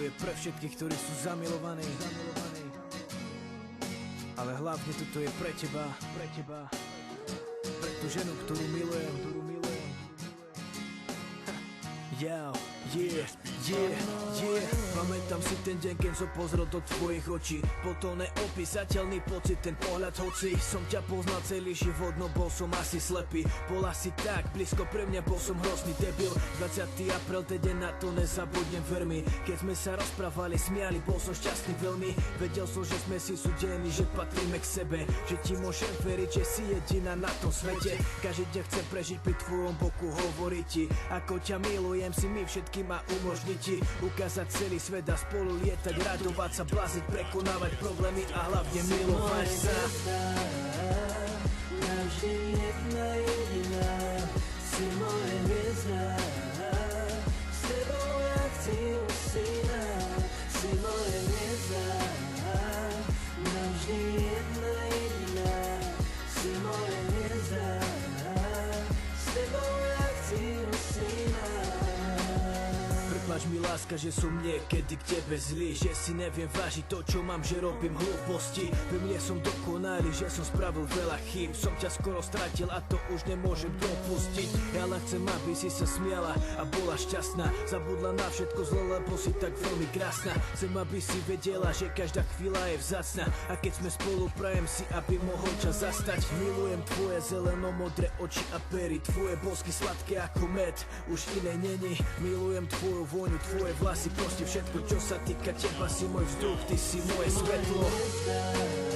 je pre všetkých, ktorí sú zamilovaní. Ale hlavne toto je pre teba. Pre tú ženu, ktorú milujem. Yeah. Pamätám si ten deň, keď som pozrel do tvojich očí. Bol to neopísateľný pocit, ten pohľad, hoci som ťa poznal celý život, no bol som asi slepý. Bol asi tak blízko pre mňa, bol som hrozný debil. 20. apríl, ten deň na to nezabudnem veľmi. Keď sme sa rozprávali, smiali, bol som šťastný veľmi. Vedel som, že sme si súdení, že patríme k sebe, že ti môžem veriť, že si jediná na tom svete. Každý deň chcem prežiť pri tvojom boku, hovoriť ti, ako ťa milujem, si mi všetkým a umožniť ti ukázať celý svet a spolu lietať, radovať sa, blázniť, prekonávať problémy a hlavne milovať sa. Navždy jedna jediná, si moje hviezda. S tebou ja chci usínať, si moje hviezda. Navždy jedna jediná, si moje hviezda. S tebou ja chci usínať. Prepáč mi láska, že som niekedy k tebe zlý, že si neviem vážiť to, čo mám, že robím hlúposti. Viem, nie som dokonalý, že som spravil veľa chýb, som ťa skoro stratil a to už nemôžem dopustiť. Ja len chcem, aby si sa smiala a bola šťastná, zabudla na všetko zle, lebo si tak veľmi krásna. Chcem, aby si vedela, že každá chvíľa je vzácna a keď sme spolu, prajem si, aby mohol čas zastať. Milujem tvoje zeleno-modré oči a pery, tvoje bosky sladké ako med, už inej není. Milujem tvoju vôňu, tvoje vlasy, proste všetko, čo sa týka teba. Si môj vzduch, ty si moje svetlo.